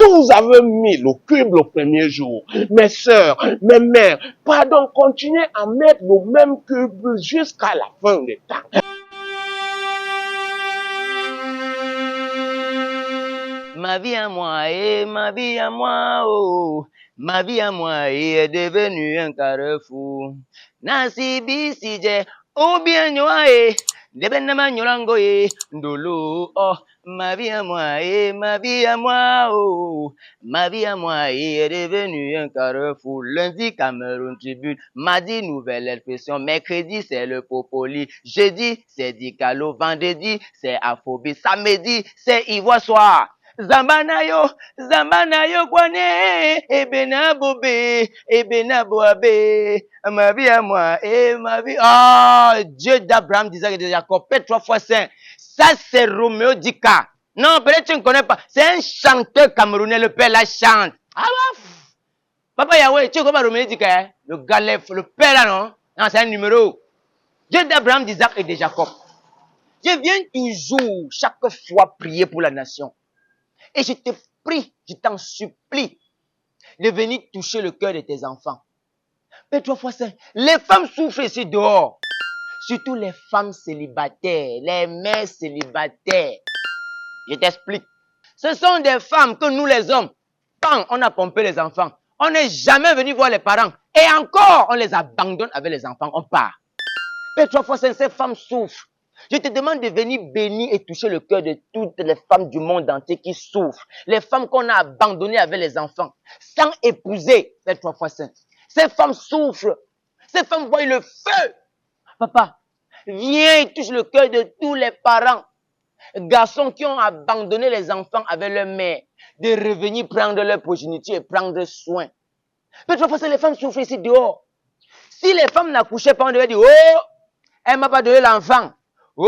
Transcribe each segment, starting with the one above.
Vous avez mis le cube le premier jour. Mes sœurs, mes mères, pardon, continuez à mettre le même cube jusqu'à la fin des temps. Ma vie à moi, ma vie à moi, oh. Ma vie à moi est devenue un carrefour. Nasibi sije, ou bien noae, debenama nyolangoe, ndolo, oh. Ma vie à moi, oh. Ma vie à moi est devenue un carrefour. Lundi, Cameroun Tribune. Mardi, nouvelle expression. Mercredi, c'est le Popoli. Jeudi, c'est Dicalo. Vendredi, c'est Aphobie. Samedi, c'est Ivoire Soir. Zambanayo kwane, ebena bobe, ebena boabe, ma vie à moi, et ma vie, oh, Dieu d'Abraham, d'Isaac et de Jacob, Père 3 fois saint. Ça, c'est Roméo Dika. Non, peut-être que tu ne connais pas. C'est un chanteur camerounais, le père la chante. Ah bah, Papa Yahweh, tu connais pas Roméo Dika, hein? Le galef, le père là, non? Non, c'est un numéro. Dieu d'Abraham, d'Isaac et de Jacob. Je viens toujours, chaque fois, prier pour la nation. Et je te prie, je t'en supplie, de venir toucher le cœur de tes enfants. Père 3 fois saint, les femmes souffrent ici dehors. Surtout les femmes célibataires, les mères célibataires. Je t'explique. Ce sont des femmes que nous les hommes, quand on a pompé les enfants, on n'est jamais venu voir les parents. Et encore, on les abandonne avec les enfants, on part. Père 3 fois saint, ces femmes souffrent. Je te demande de venir bénir et toucher le cœur de toutes les femmes du monde entier qui souffrent. Les femmes qu'on a abandonnées avec les enfants, sans épouser, Père 3 fois saint. Ces femmes souffrent. Ces femmes voient le feu. Papa, viens et touche le cœur de tous les parents, garçons qui ont abandonné les enfants avec leur mère, de revenir prendre leur progéniture et prendre soin. Père 3 fois saint, les femmes souffrent ici dehors. Si les femmes n'accouchaient pas, on devait dire, oh, elle m'a pas donné l'enfant. Oh,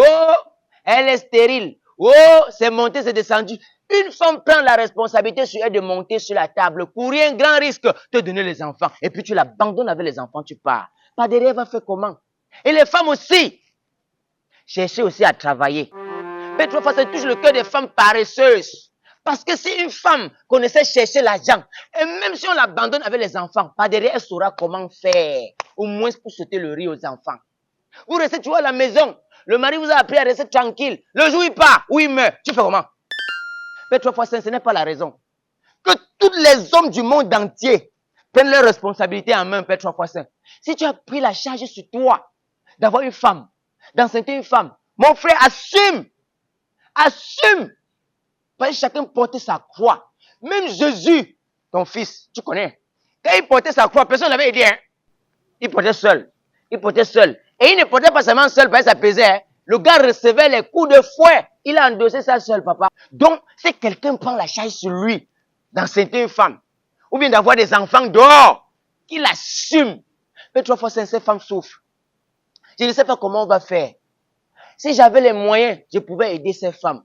elle est stérile. Oh, c'est monté, c'est descendu. Une femme prend la responsabilité sur elle de monter sur la table, courir un grand risque, te donner les enfants. Et puis tu l'abandonnes avec les enfants, tu pars. Pas derrière, va faire comment? Et les femmes aussi, cherchez aussi à travailler. Mais trois fois, ça touche le cœur des femmes paresseuses. Parce que si une femme connaissait chercher l'argent, et même si on l'abandonne avec les enfants, pas derrière, elle saura comment faire. Au moins pour sauter le riz aux enfants. Vous restez toujours à la maison. Le mari vous a appris à rester tranquille. Le jour il part ou il meurt, tu fais comment? Mais trois fois, ce n'est pas la raison. Que tous les hommes du monde entier prennent leurs responsabilités en main, Père 3 fois 5. Si tu as pris la charge sur toi d'avoir une femme, d'enceinte une femme, mon frère, assume. Assume. Parce que chacun portait sa croix. Même Jésus, ton fils, tu connais. Quand il portait sa croix, personne ne l'avait aidé. Hein? Il portait seul. Il portait seul. Et il ne portait pas seulement seul, parce que ça pesait. Hein? Le gars recevait les coups de fouet. Il a endossé ça seul, papa. Donc, si quelqu'un prend la charge sur lui, d'enceinte une femme, ou bien d'avoir des enfants dehors, qu'il assume. Mais 3 fois 5, ces femmes souffrent. Je ne sais pas comment on va faire. Si j'avais les moyens, je pouvais aider ces femmes.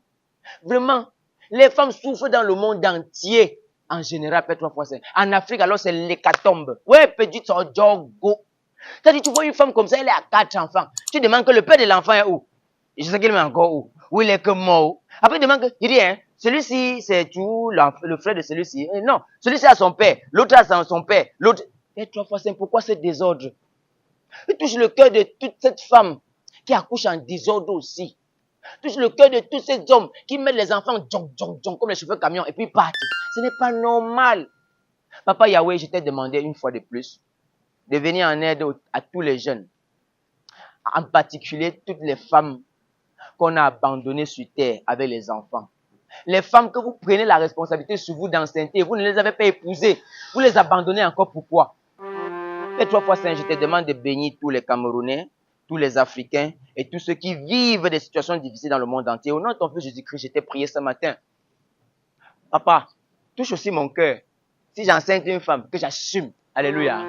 Vraiment, les femmes souffrent dans le monde entier. En général, peut-être 3 fois 5. En Afrique, alors c'est l'hécatombe. Ouais, petit jogo. C'est-à-dire, tu vois une femme comme ça, elle est à 4 enfants. Tu demandes que le père de l'enfant est où? Je sais qu'il est encore où. Où il est que mort. Après, il demande que, il dit, hein, celui-ci, c'est tout, le frère de celui-ci. Non, celui-ci a son père. L'autre a son père. L'autre, peut-être 3 fois 5. Pourquoi ce désordre? Il touche le cœur de toute cette femme qui accouche en désordre aussi. Touche le cœur de tous ces hommes qui mettent les enfants comme les chauffeurs camions et puis partent. Ce n'est pas normal. Papa Yahweh, je t'ai demandé une fois de plus de venir en aide à tous les jeunes. En particulier toutes les femmes qu'on a abandonnées sur terre avec les enfants. Les femmes que vous prenez la responsabilité sur vous d'enceinte, vous ne les avez pas épousées. Vous les abandonnez encore pourquoi? Les 3 fois 5, je te demande de bénir tous les Camerounais, tous les Africains et tous ceux qui vivent des situations difficiles dans le monde entier. Au nom de ton Fils Jésus-Christ, je t'ai prié ce matin. Papa, touche aussi mon cœur. Si j'enceinte une femme, que j'assume. Alléluia.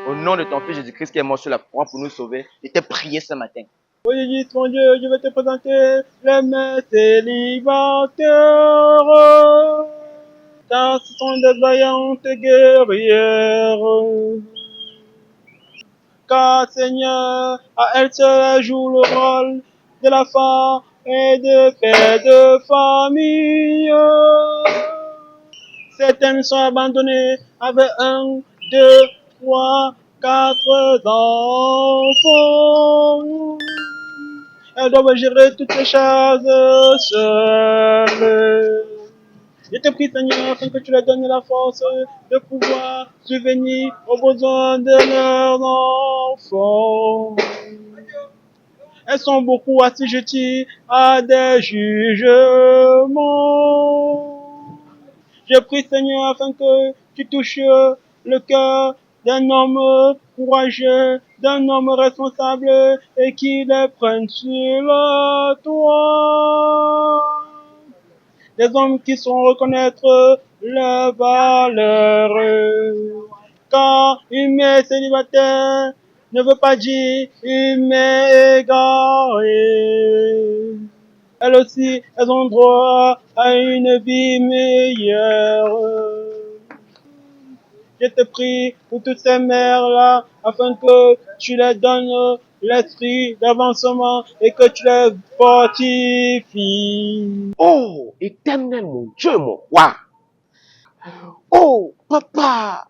Au nom de ton Fils Jésus-Christ qui est mort sur la croix pour nous sauver, je t'ai prié ce matin. Oui, mon Dieu, je vais te présenter les mères célibataires, car ce sont des vaillantes guerrières. Car Seigneur, à elle seule joue le rôle de la femme et de père de famille. Certaines sont abandonnées avec 1, 2, 3, 4 enfants. Elles doivent gérer toutes les choses seules. Je te prie, Seigneur, afin que tu leur donnes la force de pouvoir subvenir aux besoins de leurs enfants. Elles sont beaucoup assujetties à des jugements. Je prie, Seigneur, afin que tu touches le cœur d'un homme courageux, d'un homme responsable et qui les prenne sur toi. Des hommes qui sauront reconnaître leurs valeurs. Car une mère célibataire ne veut pas dire une mère égarée. Elles aussi, elles ont droit à une vie meilleure. Je te prie pour toutes ces mères-là, afin que tu leur donnes l'esprit d'avancement et que tu les fortifies. Oh, éternel mon Dieu, mon roi. Oh, papa,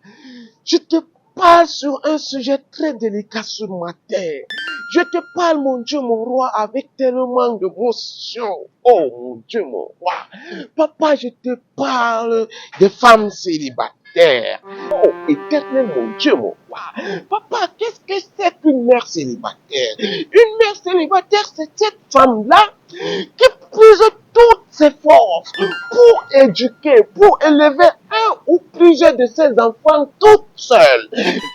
je te parle sur un sujet très délicat sur ma terre. Je te parle, mon Dieu, mon roi, avec tellement d'émotion. Oh, mon Dieu, mon roi. Papa, je te parle des femmes célibataires. Oh, éternel, mon Dieu, mon roi. Papa, qu'est-ce que c'est qu'une mère célibataire? Une mère célibataire, c'est cette femme-là qui puise toutes ses forces pour éduquer, pour élever un ou plusieurs de ses enfants toute seule,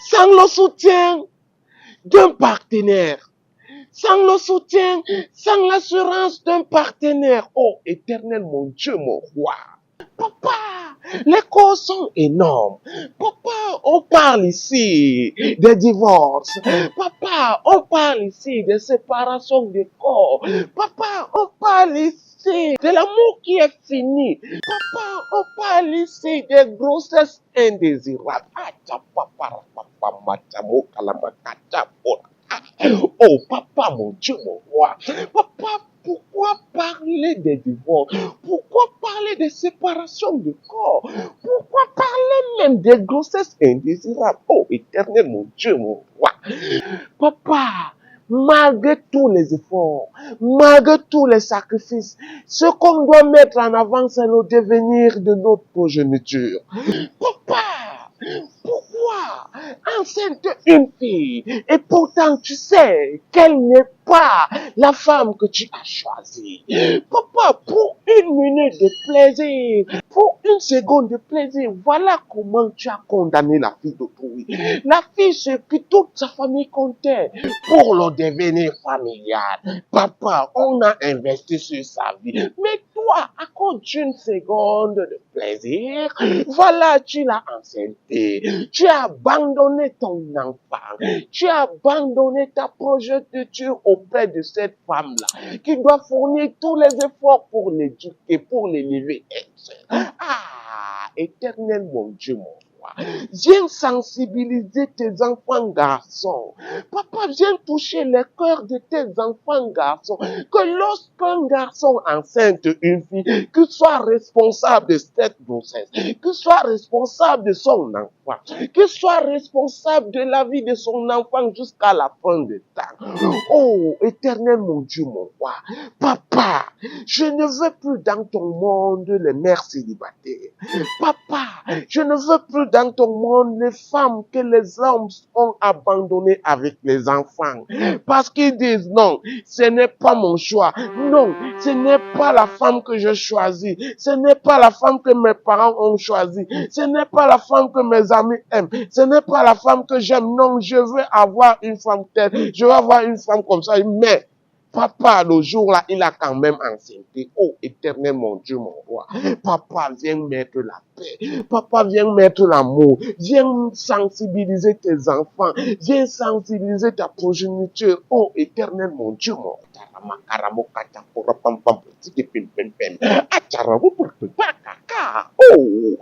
sans le soutien d'un partenaire, sans le soutien, sans l'assurance d'un partenaire. Oh, éternel mon Dieu, mon roi. Papa, les causes sont énormes. Papa, on parle ici des divorces. Papa, on parle ici des séparations de corps. Papa, on parle ici de l'amour qui est fini. Papa, on parle ici des grossesses indésirables. Oh, papa, mon Dieu, mon roi. Papa, pourquoi parler des divorces? Pourquoi parler des séparations de corps? Pourquoi parler même des grossesses indésirables? Oh, éternel, mon Dieu, mon roi. Papa, malgré tous les efforts, malgré tous les sacrifices, ce qu'on doit mettre en avant, c'est le devenir de notre progéniture. Papa, pourquoi enceinte une fille et pourtant tu sais qu'elle n'est pas la femme que tu as choisie? Papa, pour une minute de plaisir, pour une seconde de plaisir, voilà comment tu as condamné la fille d'autrui. La fille, c'est que toute sa famille comptait pour le devenir familial. Papa, on a investi sur sa vie. Mais toi, à cause d'une seconde de plaisir, voilà, tu l'as enceinté. Tu as abandonné ton enfant. Tu as abandonné ta progéniture auprès de cette femme-là, qui doit fournir tous les efforts pour l'éduquer, pour l'élever. Ah, éternel mon Dieu, mon roi. Viens sensibiliser tes enfants garçons. Papa, viens toucher le cœur de tes enfants garçons. Que lorsqu'un garçon enceinte une fille, qu'il soit responsable de cette grossesse, qu'il soit responsable de son enfant, qu'il soit responsable de la vie de son enfant jusqu'à la fin du temps. Oh, éternel mon Dieu, mon roi. Papa, je ne veux plus dans ton monde les mères célibataires. Papa, je ne veux plus dans ton monde les femmes que les hommes ont abandonnées avec les enfants. Parce qu'ils disent non, ce n'est pas mon choix. Non, ce n'est pas la femme que je choisis. Ce n'est pas la femme que mes parents ont choisie. Ce n'est pas la femme que mes amis aiment. Ce n'est pas la femme que j'aime. Non, je veux avoir une femme telle. Je veux avoir une femme comme ça. Mais papa, le jour-là, il a quand même enceinté. Oh, éternel mon Dieu, mon roi. Papa, viens mettre la paix. Papa, viens mettre l'amour. Viens sensibiliser tes enfants. Viens sensibiliser ta progéniture. Oh, éternel mon Dieu, mon roi. Oh,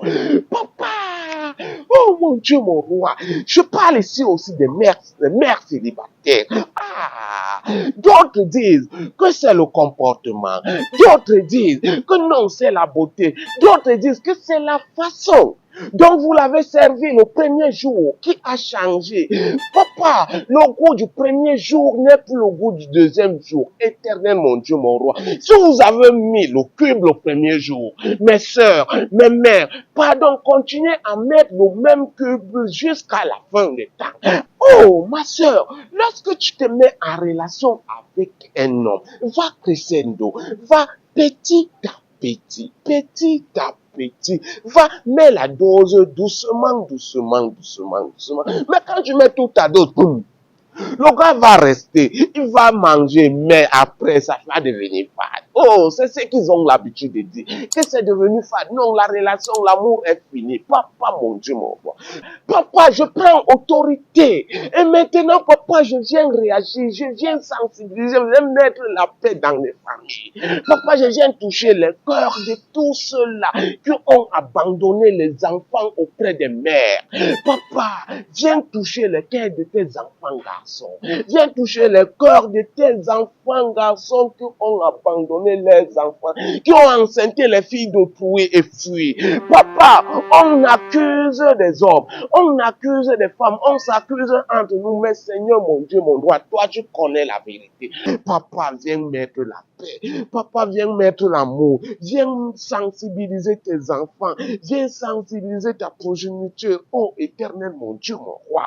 papa. Oh, mon Dieu, mon roi. Je parle ici aussi des mères célibataires. D'autres disent que c'est le comportement. D'autres disent que non, c'est la beauté. D'autres disent que c'est la façon. Donc vous l'avez servi le premier jour, qui a changé. Papa, le goût du premier jour n'est plus le goût du deuxième jour. Éternel, mon Dieu, mon roi. Si vous avez mis le cube le premier jour, mes sœurs, mes mères, pardon, continuez à mettre le même cube jusqu'à la fin des temps. Oh, ma sœur, lorsque tu te mets en relation avec un homme, va crescendo, va petit à petit, petit à petit, va, mets la dose doucement, doucement, doucement, doucement. Mais quand tu mets toute ta dose, boum, le gars va rester, il va manger, mais après, ça va devenir fade. Oh, c'est ce qu'ils ont l'habitude de dire, que c'est devenu fade. Non, la relation, l'amour est fini. Papa, mon Dieu, mon roi. Papa, je prends autorité. Et maintenant, papa, je viens réagir, je viens sensibiliser, je viens mettre la paix dans les familles. Papa, je viens toucher le cœur de tous ceux-là qui ont abandonné les enfants auprès des mères. Papa, viens toucher le cœur de tes enfants garçons. Viens toucher le cœur de tes enfants garçons qui ont abandonné leurs enfants, qui ont enceinté les filles d'autrui et fui. Papa, on accuse des hommes, on accuse des femmes, on s'accuse entre nous, mais Seigneur mon Dieu, mon roi, toi tu connais la vérité. Papa, viens mettre la paix. Papa, viens mettre l'amour. Viens sensibiliser tes enfants. Viens sensibiliser ta progéniture. Oh, éternel mon Dieu, mon roi.